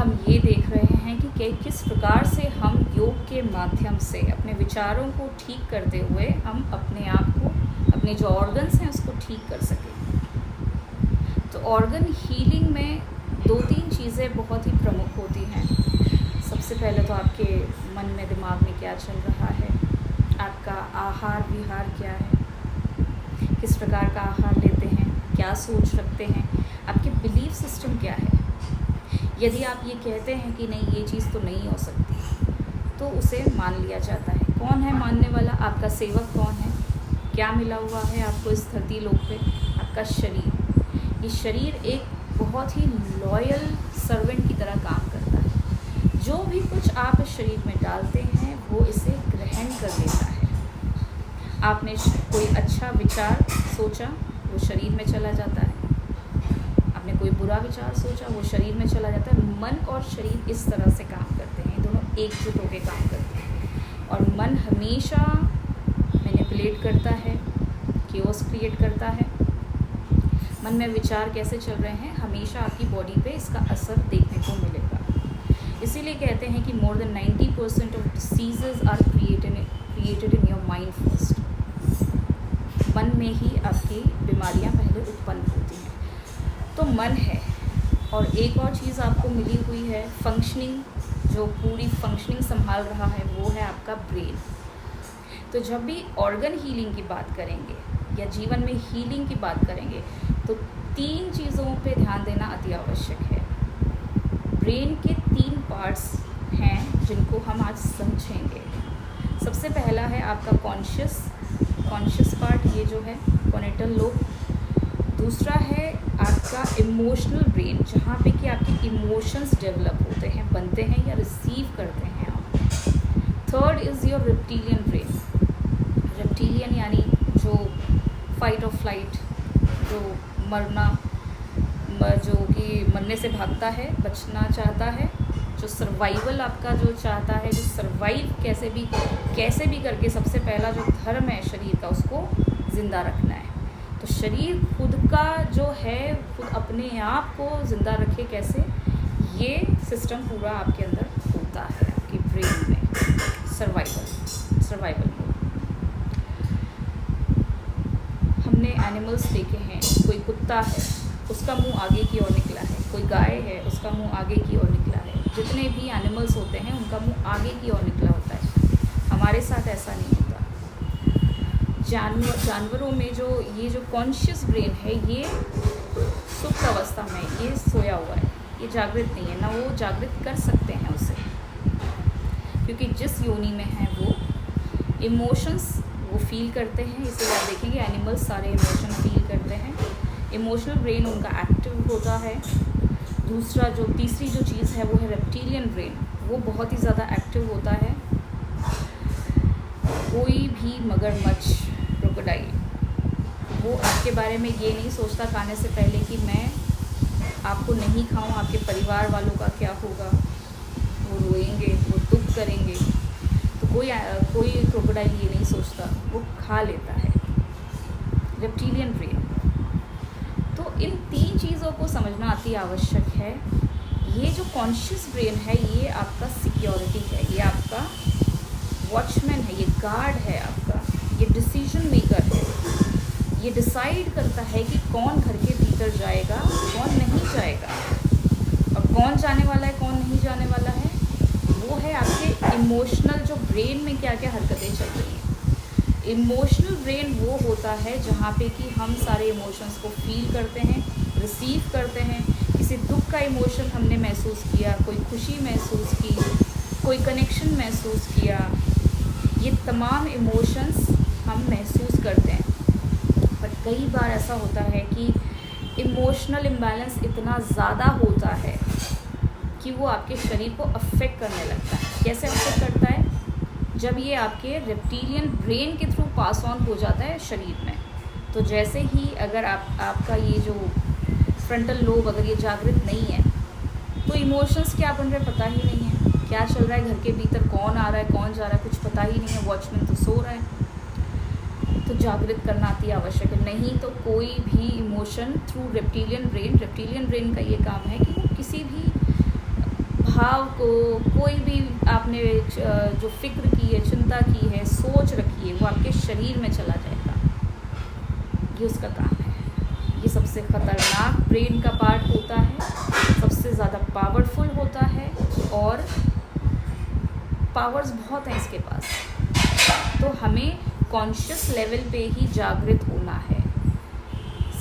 हम ये देख रहे हैं कि किस प्रकार से हम योग के माध्यम से अपने विचारों को ठीक करते हुए हम अपने आप को, अपने जो ऑर्गन्स हैं उसको ठीक कर सकें। तो ऑर्गन हीलिंग में 2-3 चीज़ें बहुत ही प्रमुख होती हैं। सबसे पहले तो आपके मन में, दिमाग में क्या चल रहा है, आपका आहार विहार क्या है, किस प्रकार का आहार लेते हैं, क्या सोच रखते हैं, आपके बिलीफ सिस्टम क्या है। यदि आप ये कहते हैं कि नहीं ये चीज़ तो नहीं हो सकती, तो उसे मान लिया जाता है। कौन है मानने वाला? आपका सेवक कौन है? क्या मिला हुआ है आपको इस धरती लोक पे? आपका शरीर। ये शरीर एक बहुत ही लॉयल सर्वेंट की तरह काम करता है। जो भी कुछ आप इस शरीर में डालते हैं वो इसे ग्रहण कर लेता है। आपने कोई अच्छा विचार सोचा, वो शरीर में चला जाता है। आपने कोई बुरा विचार सोचा, वो शरीर में चला जाता है। मन और शरीर इस तरह से काम करते हैं, दोनों एकजुट होकर काम करते हैं। और मन हमेशा मैनिपुलेट करता है, केओस क्रिएट करता है। मन में विचार कैसे चल रहे हैं, हमेशा आपकी बॉडी पे इसका असर देखने को मिलेगा। इसीलिए कहते हैं कि more than 90% of diseases are created in your mind first. मन में ही आपकी बीमारियां पहले उत्पन्न होती हैं। तो मन है। और एक और चीज़ आपको मिली हुई है, फंक्शनिंग, जो पूरी फंक्शनिंग संभाल रहा है वो है आपका ब्रेन। तो जब भी ऑर्गन हीलिंग की बात करेंगे या जीवन में हीलिंग की बात करेंगे तो 3 चीज़ों पे ध्यान देना अति आवश्यक है। ब्रेन के 3 पार्ट्स हैं जिनको हम आज समझेंगे। सबसे पहला है आपका कॉन्शियस पार्ट, ये जो है कॉनिटल लोब। दूसरा है आपका इमोशनल ब्रेन, जहाँ पे कि आपके इमोशंस डेवलप होते हैं, बनते हैं या रिसीव करते हैं आप। Third is your reptilian brain. Reptilian यानी जो फाइट और फ्लाइट, जो जो कि मरने से भागता है, बचना चाहता है, जो सर्वाइवल आपका जो चाहता है, जो सर्वाइव कैसे भी करके सबसे पहला जो धर्म है शरीर का, उसको ज़िंदा रखना है। तो शरीर खुद का जो है, खुद अपने आप को ज़िंदा रखे कैसे, ये सिस्टम पूरा आपके अंदर होता है, आपके ब्रेन में। Survival mode. हमने एनिमल्स देखे हैं, कोई कुत्ता है उसका मुंह आगे की ओर निकला है, कोई गाय है उसका मुंह आगे की ओर निकला है। जितने भी एनिमल्स होते हैं उनका मुंह आगे की ओर निकला होता है। हमारे साथ ऐसा नहीं होता। जानवरों में जो कॉन्शियस ब्रेन है, ये सुप्त अवस्था में, ये सोया हुआ है, ये जागृत नहीं है, ना वो जागृत कर सकते हैं उसे, क्योंकि जिस योनि में है वो इमोशंस वो फील करते हैं। इसलिए आप देखेंगे एनिमल्स सारे इमोशन फील करते हैं। इमोशनल ब्रेन उनका एक्टिव होता है। तीसरी जो चीज़ है वो है रेप्टिलियन ब्रेन, वो बहुत ही ज़्यादा एक्टिव होता है। कोई भी मगरमच्छ, क्रोकोडाइल, वो आपके बारे में ये नहीं सोचता खाने से पहले कि मैं आपको नहीं खाऊं, आपके परिवार वालों का क्या होगा, वो रोएंगे, वो दुख करेंगे। तो कोई क्रोकोडाइल ये नहीं सोचता, वो खा लेता है। Reptilian brain. तो इन 3 चीज़ों को समझना अति आवश्यक है। ये जो कॉन्शियस ब्रेन है, ये आपका सिक्योरिटी है, ये आपका वॉचमैन है, ये गार्ड है आपका, ये डिसीजन मेकर है। ये डिसाइड करता है कि कौन घर के भीतर जाएगा, कौन नहीं जाएगा, और कौन जाने वाला है, कौन नहीं जाने वाला है। वो है आपके इमोशनल जो ब्रेन में क्या क्या हरकतें चल रही हैं। इमोशनल ब्रेन वो होता है जहाँ पे कि हम सारे इमोशंस को फील करते हैं, रिसीव करते हैं। किसी दुख का इमोशन हमने महसूस किया, कोई खुशी महसूस की, कोई कनेक्शन महसूस किया, ये तमाम इमोशंस हम महसूस करते हैं। पर कई बार ऐसा होता है कि इमोशनल इम्बैलेंस इतना ज़्यादा होता है कि वो आपके शरीर को अफेक्ट करने लगता है। कैसे अफेक्ट करता है? जब ये आपके रेप्टिलियन ब्रेन के थ्रू पास ऑन हो जाता है शरीर में। तो जैसे ही अगर आपका ये जो फ्रंटल लोब अगर ये जागृत नहीं है, तो इमोशंस क्या बन रहे पता ही नहीं है, क्या चल रहा है घर के भीतर, कौन आ रहा है, कौन जा रहा है, कुछ पता ही नहीं है। वॉचमैन तो सो रहा है। तो जागृत करना अति आवश्यक है। नहीं तो कोई भी इमोशन थ्रू रेप्टिलियन ब्रेन का ये काम है कि वो किसी भी भाव को, कोई भी आपने जो फिक्र की है, चिंता की है, सोच रखी है, वो आपके शरीर में चला जाएगा। ये उसका काम है। ये सबसे ख़तरनाक ब्रेन का पार्ट होता है, सबसे ज़्यादा पावरफुल होता है और पावर्स बहुत हैं इसके पास। तो हमें कॉन्शियस लेवल पे ही जागृत होना है।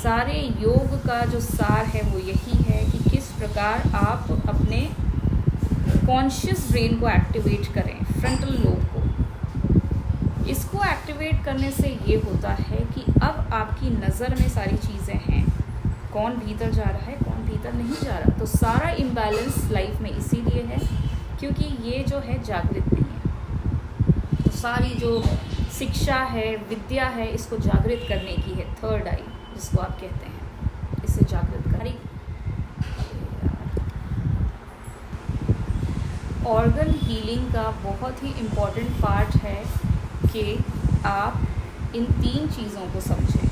सारे योग का जो सार है वो यही है कि किस प्रकार आप अपने कॉन्शियस ब्रेन को एक्टिवेट करें, फ्रंटल लोब को। इसको एक्टिवेट करने से ये होता है कि अब आपकी नज़र में सारी चीज़ें हैं, कौन भीतर जा रहा है, कौन भीतर नहीं जा रहा। तो सारा इम्बैलेंस लाइफ में इसीलिए है क्योंकि ये जो है जागृत नहीं है। तो सारी जो शिक्षा है, विद्या है, इसको जागृत करने की है। थर्ड आई जिसको आप कहते हैं, इसे जागृत करें। ऑर्गन हीलिंग का बहुत ही इम्पॉर्टेंट पार्ट है कि आप इन 3 चीज़ों को समझें,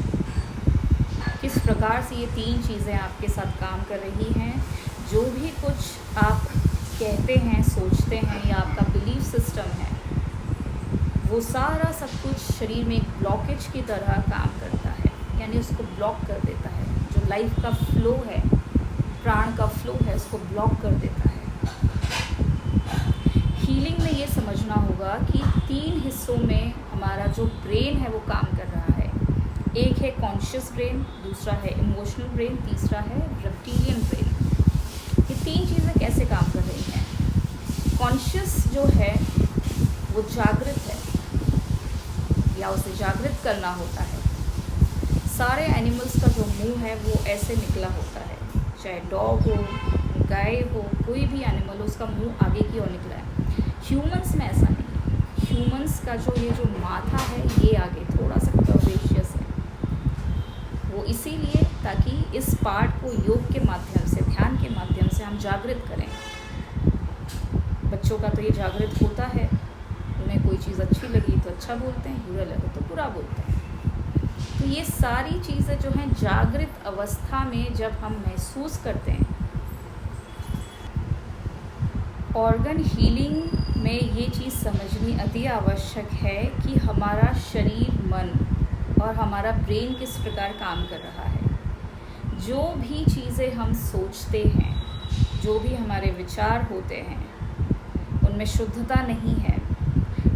किस प्रकार से ये 3 चीज़ें आपके साथ काम कर रही हैं। जो भी कुछ आप कहते हैं, सोचते हैं या आपका बिलीफ सिस्टम है, वो सारा सब कुछ शरीर में एक ब्लॉकेज की तरह काम करता है, यानी उसको ब्लॉक कर देता है। जो लाइफ का फ्लो है, प्राण का फ्लो है, उसको ब्लॉक कर देता है। हीलिंग में ये समझना होगा कि 3 हिस्सों में हमारा जो ब्रेन है वो काम कर रहा है। एक है कॉन्शियस ब्रेन, दूसरा है इमोशनल ब्रेन, तीसरा है रेप्टिलियन ब्रेन। ये 3 चीज़ें कैसे काम कर रही हैं? कॉन्शियस जो है वो जागृत है या उसे जागृत करना होता है। सारे एनिमल्स का जो मुंह है वो ऐसे निकला होता है, चाहे डॉग हो, गाय हो, कोई भी एनिमल हो, उसका मुंह आगे की ओर निकला है। ह्यूमंस में ऐसा नहीं है। ह्यूमंस का ये जो माथा है ये आगे थोड़ा सा कर्वेशियस है। वो इसीलिए ताकि इस पार्ट को योग के माध्यम से, ध्यान के माध्यम से हम जागृत करें। बच्चों का तो ये जागृत होता है, उन्हें कोई चीज़ अच्छी लगी तो अच्छा बोलते हैं, बुरा लगा तो बुरा बोलते हैं। तो ये सारी चीज़ें जो हैं जागृत अवस्था में जब हम महसूस करते हैं। ऑर्गन हीलिंग में ये चीज़ समझनी अति आवश्यक है कि हमारा शरीर, मन और हमारा ब्रेन किस प्रकार काम कर रहा है। जो भी चीज़ें हम सोचते हैं, जो भी हमारे विचार होते हैं, उनमें शुद्धता नहीं है।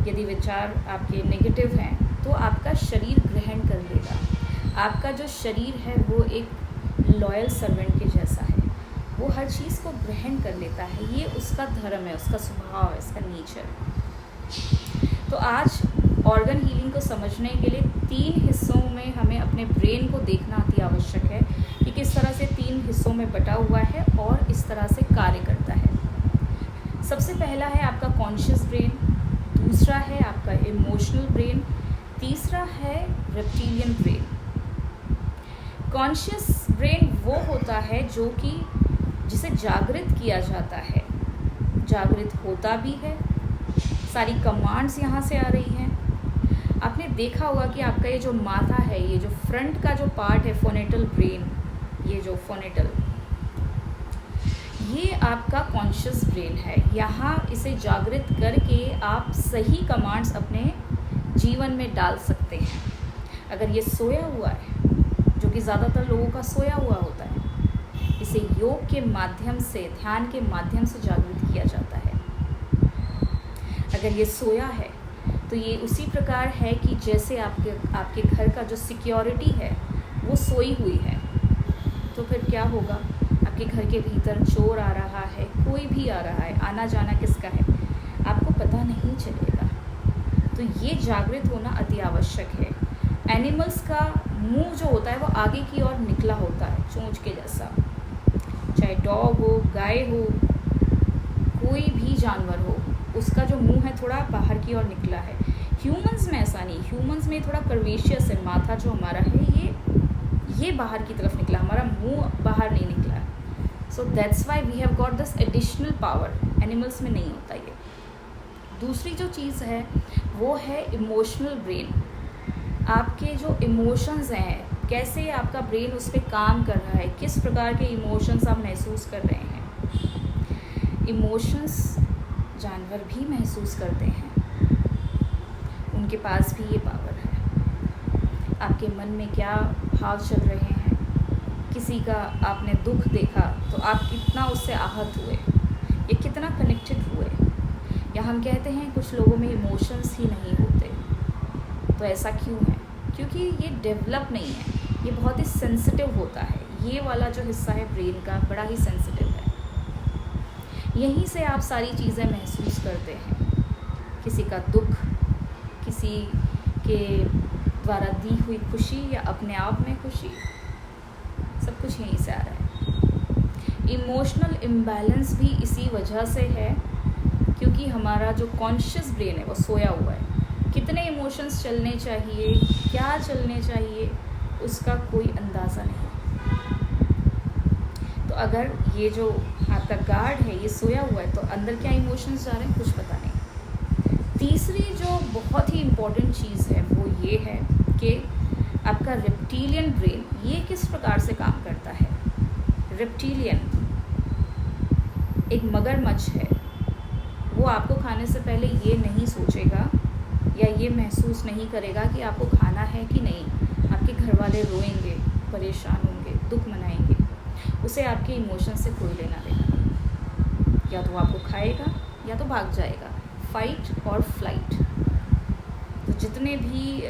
यदि विचार आपके नेगेटिव हैं तो आपका शरीर ग्रहण कर लेगा। आपका जो शरीर है वो एक लॉयल सर्वेंट के जैसा है, वो हर चीज़ को ग्रहण कर लेता है। ये उसका धर्म है, उसका स्वभाव है, उसका नेचर। तो आज ऑर्गन हीलिंग को समझने के लिए 3 हिस्सों में हमें अपने ब्रेन को देखना अति आवश्यक है कि किस तरह से 3 हिस्सों में बटा हुआ है और इस तरह से कार्य करता है। सबसे पहला है आपका कॉन्शियस ब्रेन, दूसरा है आपका इमोशनल ब्रेन, तीसरा है रेप्टिलियन ब्रेन। कॉन्शियस ब्रेन वो होता है जो कि जिसे जागृत किया जाता है, जागृत होता भी है। सारी कमांड्स यहाँ से आ रही हैं। आपने देखा होगा कि आपका ये जो माथा है, ये जो फ्रंट का जो पार्ट है, फोनेटल ब्रेन, ये जो फोनेटल, ये आपका कॉन्शियस ब्रेन है। यहाँ इसे जागृत करके आप सही कमांड्स अपने जीवन में डाल सकते हैं। अगर ये सोया हुआ है, जो कि ज़्यादातर लोगों का सोया हुआ होता है, इसे योग के माध्यम से, ध्यान के माध्यम से जागृत किया जाता है। अगर ये सोया है तो ये उसी प्रकार है कि जैसे आपके घर का जो सिक्योरिटी है वो सोई हुई है। तो फिर क्या होगा? आपके घर के भीतर चोर आ रहा है, कोई भी आ रहा है, आना जाना किसका है आपको पता नहीं चलेगा। तो ये जागृत होना अति आवश्यक है। एनिमल्स का मुंह जो होता है वो आगे की ओर निकला होता है, चोंच के जैसा। चाहे डॉग हो, गाय हो, कोई भी जानवर हो, उसका जो मुंह है थोड़ा बाहर की ओर निकला है। ह्यूमंस में ऐसा नहीं, ह्यूमंस में थोड़ा कर्वेशियस है। माथा जो हमारा है ये बाहर की तरफ निकला, हमारा मुंह बाहर नहीं निकला है। So that's why we have got this additional power. Animals में नहीं होता ये। दूसरी जो चीज़ है वो है इमोशनल ब्रेन। आपके जो इमोशंस हैं, कैसे आपका ब्रेन उस पर काम कर रहा है, किस प्रकार के इमोशंस आप महसूस कर रहे हैं, इमोशंस जानवर भी महसूस करते हैं, उनके पास भी ये पावर है। आपके मन में क्या भाव चल रहे हैं, किसी का आपने दुख देखा तो आप कितना उससे आहत हुए, ये कितना कनेक्टेड हुए। या हम कहते हैं कुछ लोगों में इमोशंस ही नहीं होते, तो ऐसा क्यों है? क्योंकि ये डेवलप नहीं है, ये बहुत ही सेंसिटिव होता है। ये वाला जो हिस्सा है ब्रेन का बड़ा ही सेंसिटिव है, यहीं से आप सारी चीज़ें महसूस करते हैं। किसी का दुख, किसी के द्वारा दी हुई खुशी या अपने आप में खुशी, सब कुछ यहीं से आ रहा है। इमोशनल इम्बैलेंस भी इसी वजह से है क्योंकि हमारा जो कॉन्शियस ब्रेन है वो सोया हुआ है। कितने इमोशंस चलने चाहिए, क्या चलने चाहिए, उसका कोई अंदाज़ा नहीं। तो अगर ये जो आपका गार्ड है ये सोया हुआ है तो अंदर क्या इमोशंस जा रहे हैं कुछ पता नहीं। तीसरी जो बहुत ही इम्पोर्टेंट चीज़ है वो ये है कि आपका रेप्टिलियन ब्रेन ये किस प्रकार से काम करता है। रेप्टिलियन एक मगरमच्छ है, वो आपको खाने से पहले ये नहीं सोचेगा या ये महसूस नहीं करेगा कि आपको खाना है कि नहीं। आपके घर वाले रोएंगे, परेशान होंगे, दुख मनाएंगे, उसे आपके इमोशन से कोई लेना देना नहीं। या तो आपको खाएगा या तो भाग जाएगा, फाइट और फ्लाइट। तो जितने भी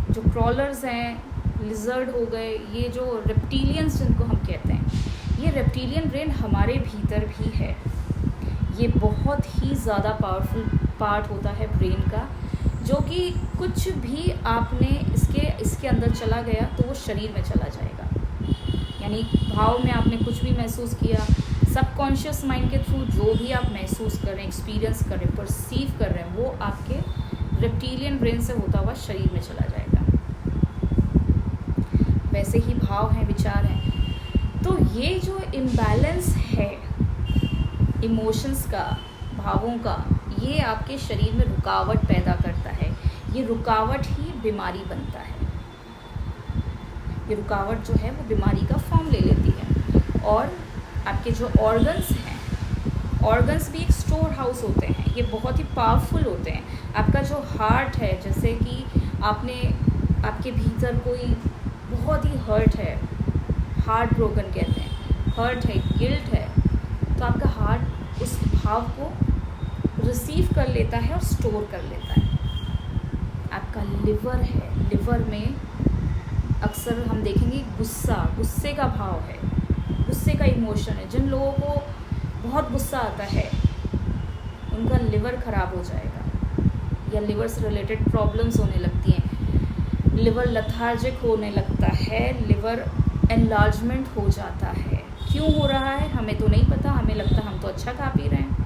जो क्रॉलर्स हैं, लिजर्ड हो गए, ये जो रेप्टिलियंस जिनको हम कहते हैं, ये रेप्टिलियन ब्रेन हमारे भीतर भी है। ये बहुत ही ज़्यादा पावरफुल पार्ट होता है ब्रेन का, जो कि कुछ भी आपने इसके अंदर चला गया तो वो शरीर में चला जाएगा। यानी भाव में आपने कुछ भी महसूस किया, सबकॉन्शियस माइंड के थ्रू जो भी आप महसूस कर रहे हैं, एक्सपीरियंस कर रहे हैं, परसीव कर रहे हैं, वो आपके रेप्टिलियन ब्रेन से होता हुआ शरीर में चला जाएगा। वैसे ही भाव हैं, विचार हैं। तो ये जो इम्बैलेंस है इमोशंस का, भावों का, ये आपके शरीर में रुकावट पैदा करता है। ये रुकावट ही बीमारी बनता है। ये रुकावट जो है वो बीमारी का फॉर्म ले लेती है। और आपके जो ऑर्गन्स हैं, ऑर्गन्स भी एक स्टोर हाउस होते हैं, ये बहुत ही पावरफुल होते हैं। आपका जो हार्ट है, जैसे कि आपके भीतर कोई बहुत ही हर्ट है, हार्ट ब्रोकन कहते हैं, हर्ट है, गिल्ट है, तो आपका हार्ट उस भाव को रिसीव कर लेता है और स्टोर कर लेता है। आपका लिवर है, लिवर में अक्सर हम देखेंगे गुस्से का भाव है, गुस्से का इमोशन है। जिन लोगों को बहुत गुस्सा आता है उनका लिवर ख़राब हो जाएगा या लिवर से रिलेटेड प्रॉब्लम्स होने लगती हैं। लिवर लथार्जिक होने लगता है, लिवर एनलार्जमेंट हो जाता है। क्यों हो रहा है हमें तो नहीं पता, हमें लगता है हम तो अच्छा खा पी रहे हैं,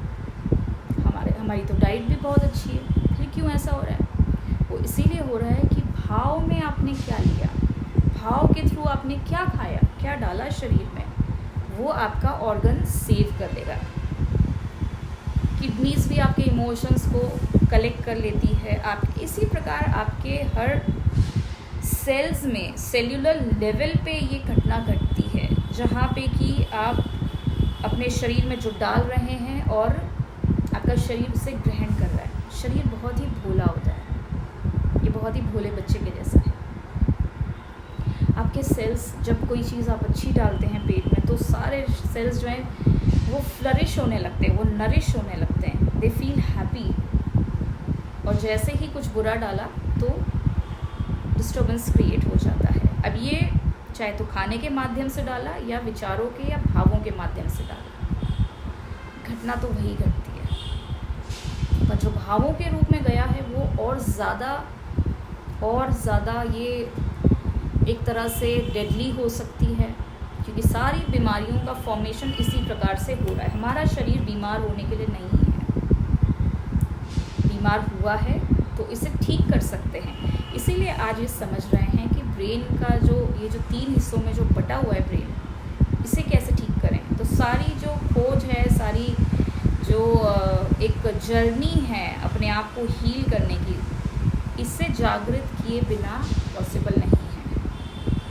हमारी तो डाइट भी बहुत अच्छी है, फिर क्यों ऐसा हो रहा है? वो इसीलिए हो रहा है कि भाव में आपने क्या लिया, भाव के थ्रू आपने क्या खाया, क्या डाला शरीर में, वो आपका ऑर्गन सेव कर देगा। किडनीज भी आपके इमोशंस को कलेक्ट कर लेती है। आप इसी प्रकार आपके हर सेल्स में सेल्यूलर लेवल पे ये घटना घटती है, जहाँ पे कि आप अपने शरीर में जो डाल रहे हैं और आपका शरीर उसे ग्रहण कर रहा है। शरीर बहुत ही भोला होता है, ये बहुत ही भोले बच्चे के जैसा है। आपके सेल्स, जब कोई चीज़ आप अच्छी डालते हैं पेट में, तो सारे सेल्स जो हैं वो फ्लरिश होने लगते हैं, वो नरिश होने लगते हैं, दे फील हैप्पी। और जैसे ही कुछ बुरा डाला तो डिस्टर्बेंस क्रिएट हो जाता है। अब ये चाहे तो खाने के माध्यम से डाला या विचारों के या भावों के माध्यम से डाला, घटना तो वही घटती है। पर जो भावों के रूप में गया है वो और ज़्यादा ये एक तरह से डेडली हो सकती है, क्योंकि सारी बीमारियों का फॉर्मेशन इसी प्रकार से हो रहा है। हमारा शरीर बीमार होने के लिए नहीं है, बीमार हुआ है तो इसे ठीक कर सकते हैं। इसीलिए आज ये समझ रहे हैं कि ब्रेन का ये जो 3 हिस्सों में जो बटा हुआ है ब्रेन, इसे कैसे ठीक करें। तो सारी जो खोज है, सारी जो एक जर्नी है अपने आप को हील करने की, इससे जागृत किए बिना पॉसिबल नहीं है।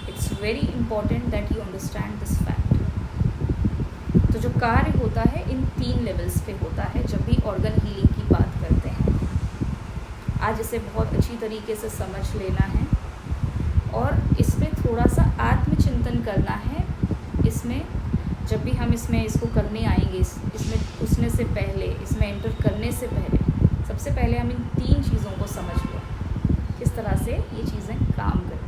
It's very important that you understand this fact. तो जो कार्य होता है इन 3 लेवल्स पे होता है जब भी ऑर्गन हीलिंग की बात करते हैं। आज इसे बहुत अच्छी तरीके से समझ लेना है और इसमें थोड़ा सा आत्मचिंतन करना है। इसमें जब भी हम इसको करने आएंगे, इसमें घुसने से पहले, इसमें एंटर करने से पहले सबसे पहले हम इन 3 चीज़ों को समझ लें, किस तरह से ये चीज़ें काम करती हैं।